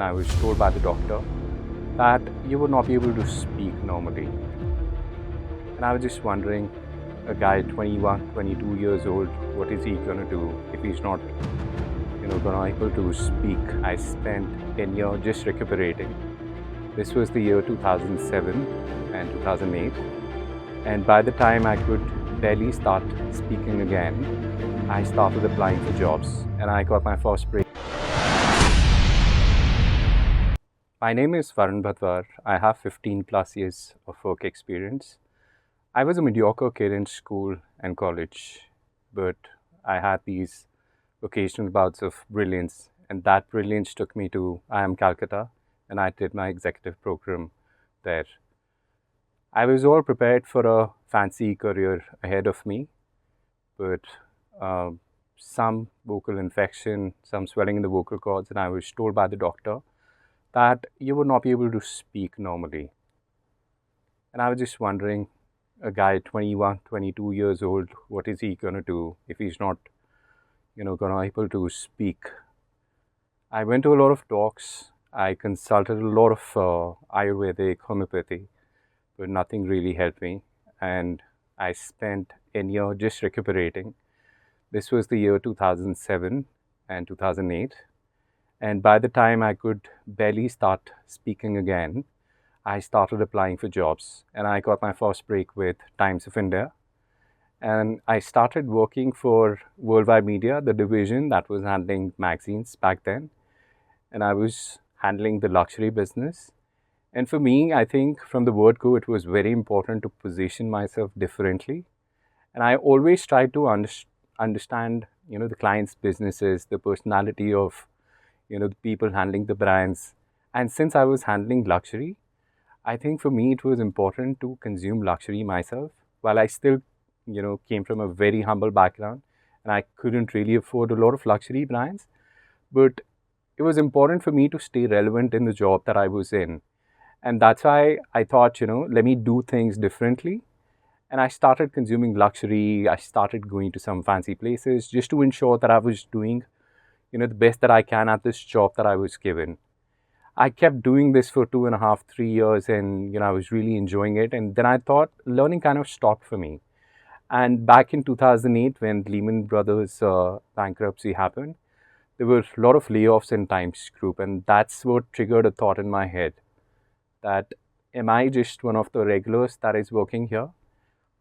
I was told by the doctor that you would not be able to speak normally. And I was just wondering, a guy 21, 22 years old, what is he going to do if he's not, going to able to speak? I spent 10 years just recuperating. This was the year 2007 and 2008. And by the time I could barely start speaking again, I started applying for jobs and I got my first break. My name is Varun Bhatwar. I have 15 plus years of work experience. I was a mediocre kid in school and college, but I had these occasional bouts of brilliance, and that brilliance took me to IIM Calcutta, and I did my executive program there. I was all prepared for a fancy career ahead of me, but uh, some vocal infection, some swelling in the vocal cords, and I was told by the doctor that you would not be able to speak normally. And I was just wondering, a guy 21, 22 years old, what is he going to do if he's not, going to able to speak? I went to a lot of talks. I consulted a lot of Ayurvedic homeopathy, but nothing really helped me. And I spent a year just recuperating. This was the year 2007 and 2008. And by the time I could barely start speaking again, I started applying for jobs and I got my first break with Times of India. And I started working for Worldwide Media, the division that was handling magazines back then. And I was handling the luxury business. And for me, I think from the word go, it was very important to position myself differently. And I always tried to understand, the client's businesses, the personality of, the people handling the brands. And since I was handling luxury, I think for me it was important to consume luxury myself. While I still, came from a very humble background and I couldn't really afford a lot of luxury brands, but it was important for me to stay relevant in the job that I was in. And that's why I thought, let me do things differently. And I started consuming luxury. I started going to some fancy places just to ensure that I was doing, the best that I can at this job that I was given. I kept doing this for 2.5, 3 years, and I was really enjoying it. And then I thought learning kind of stopped for me. And back in 2008, when Lehman Brothers bankruptcy happened, there were a lot of layoffs in Times Group, and that's what triggered a thought in my head that am I just one of the regulars that is working here?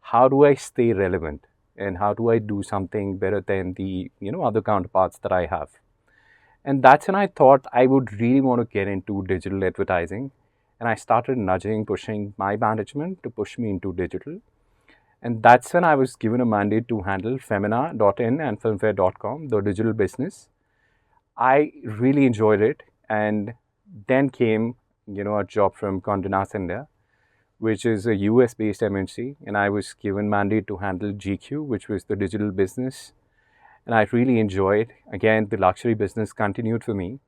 How do I stay relevant, and how do I do something better than the other counterparts that I have? And that's when I thought I would really want to get into digital advertising. And I started pushing my management to push me into digital. And that's when I was given a mandate to handle Femina.in and Filmfare.com, the digital business. I really enjoyed it. And then came, a job from Condé Nast India, which is a US based MNC. And I was given mandate to handle GQ, which was the digital business. And I really enjoyed. Again, the luxury business continued for me.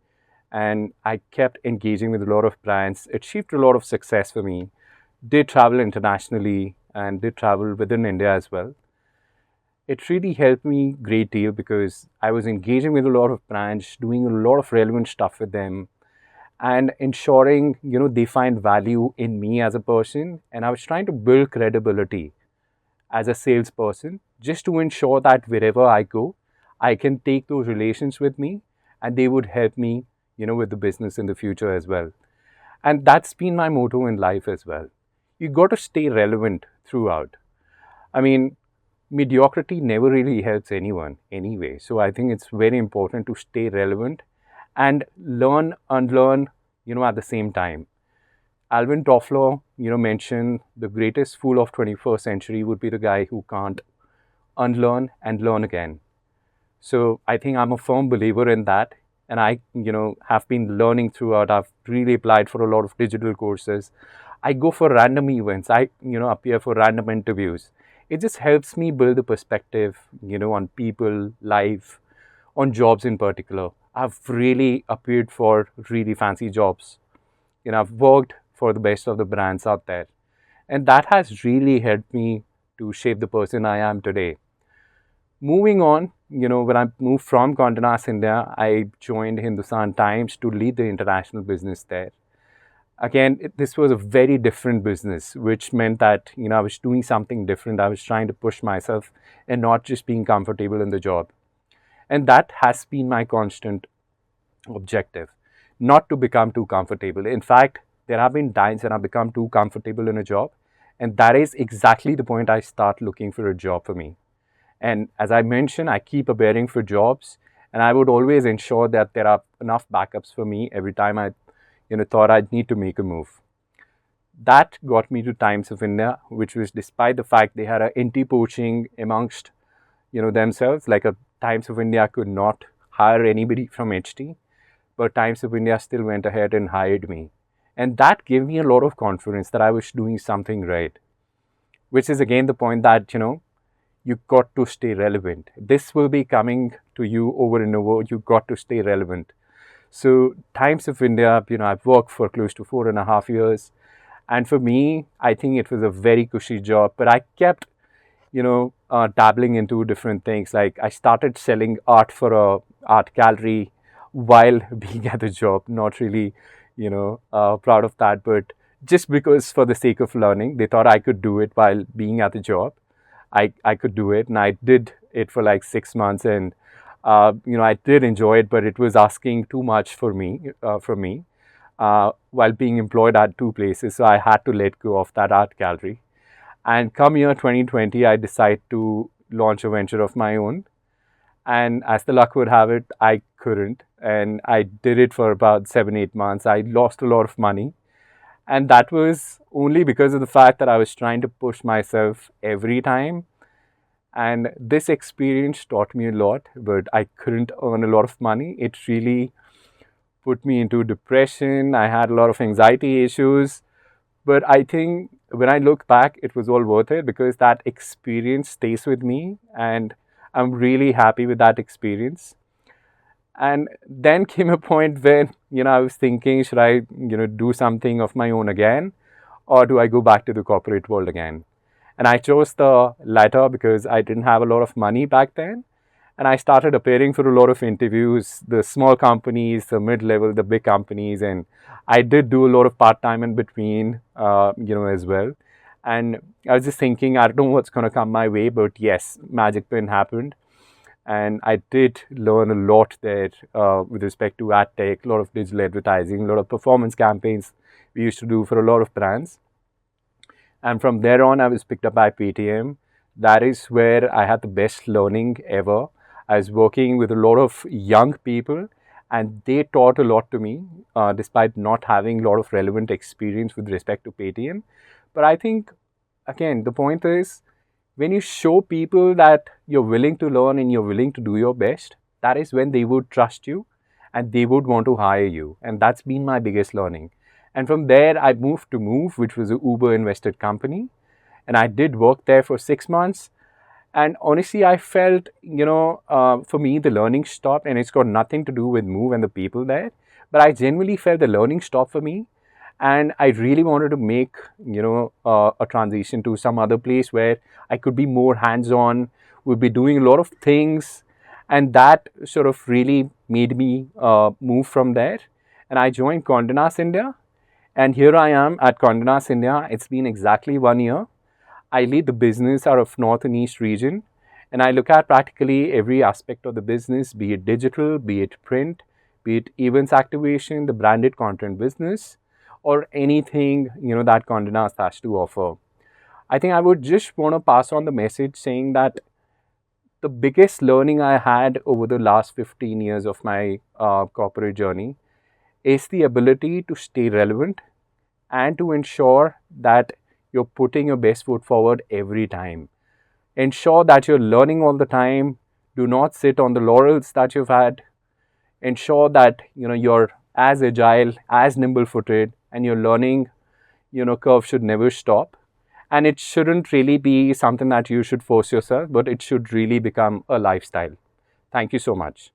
And I kept engaging with a lot of brands, achieved a lot of success for me, did travel internationally and did travel within India as well. It really helped me a great deal because I was engaging with a lot of brands, doing a lot of relevant stuff with them and ensuring, they find value in me as a person. And I was trying to build credibility as a salesperson just to ensure that wherever I go, I can take those relations with me and they would help me, with the business in the future as well. And that's been my motto in life as well. You got to stay relevant throughout. I mean, mediocrity never really helps anyone anyway. So I think it's very important to stay relevant and learn, unlearn, at the same time. Alvin Toffler, mentioned the greatest fool of 21st century would be the guy who can't unlearn and learn again. So I think I'm a firm believer in that. And I, have been learning throughout. I've really applied for a lot of digital courses. I go for random events. I, appear for random interviews. It just helps me build a perspective, on people, life, on jobs in particular. I've really appeared for really fancy jobs. I've worked for the best of the brands out there. And that has really helped me to shape the person I am today. Moving on, when I moved from Condé Nast India, I joined Hindustan Times to lead the international business there. Again, this was a very different business, which meant that, I was doing something different. I was trying to push myself and not just being comfortable in the job. And that has been my constant objective, not to become too comfortable. In fact, there have been times when I've become too comfortable in a job. And that is exactly the point I start looking for a job for me. And as I mentioned, I keep appearing for jobs, and I would always ensure that there are enough backups for me every time I, thought I'd need to make a move. That got me to Times of India, which was despite the fact they had an anti-poaching amongst, themselves. Like a Times of India could not hire anybody from HT, but Times of India still went ahead and hired me. And that gave me a lot of confidence that I was doing something right, which is again the point that, you got to stay relevant. This will be coming to you over and over. You got to stay relevant. So Times of India, I've worked for close to 4.5 years. And for me, I think it was a very cushy job, but I kept, dabbling into different things. Like I started selling art for a art gallery while being at the job. Not really, proud of that, but just because for the sake of learning, they thought I could do it while being at the job. I could do it, and I did it for like 6 months, and I did enjoy it, but it was asking too much for me from me while being employed at two places, so I had to let go of that art gallery. And come year 2020, I decided to launch a venture of my own, and as the luck would have it, I couldn't, and I did it for about 7-8 months. I lost a lot of money, and that was only because of the fact that I was trying to push myself every time. And this experience taught me a lot, but I couldn't earn a lot of money. It really put me into depression. I had a lot of anxiety issues. But I think when I look back, it was all worth it because that experience stays with me. And I'm really happy with that experience. And then came a point when, I was thinking, should I, do something of my own again? Or do I go back to the corporate world again? And I chose the latter because I didn't have a lot of money back then. And I started appearing for a lot of interviews, the small companies, the mid-level, the big companies. And I did do a lot of part-time in between, as well. And I was just thinking, I don't know what's going to come my way, but yes, Magic Pin happened. And I did learn a lot there with respect to ad tech, a lot of digital advertising, a lot of performance campaigns we used to do for a lot of brands. And from there on, I was picked up by Paytm. That is where I had the best learning ever. I was working with a lot of young people, and they taught a lot to me, despite not having a lot of relevant experience with respect to Paytm. But I think, again, the point is, when you show people that you're willing to learn and you're willing to do your best, that is when they would trust you and they would want to hire you. And that's been my biggest learning. And from there, I moved to Move, which was an Uber invested company. And I did work there for 6 months. And honestly, I felt, for me, the learning stopped, and it's got nothing to do with Move and the people there. But I genuinely felt the learning stopped for me. And I really wanted to make, a transition to some other place where I could be more hands-on, would be doing a lot of things. And that sort of really made me move from there. And I joined Condé Nast India. And here I am at Condé Nast India. It's been exactly 1 year. I lead the business out of North and East region. And I look at practically every aspect of the business, be it digital, be it print, be it events activation, the branded content business, or anything, that Condé Nast has to offer. I think I would just want to pass on the message saying that the biggest learning I had over the last 15 years of my corporate journey is the ability to stay relevant and to ensure that you're putting your best foot forward every time. Ensure that you're learning all the time. Do not sit on the laurels that you've had. Ensure that you're as agile, as nimble-footed, and your learning curve should never stop. And it shouldn't really be something that you should force yourself, but it should really become a lifestyle. Thank you so much.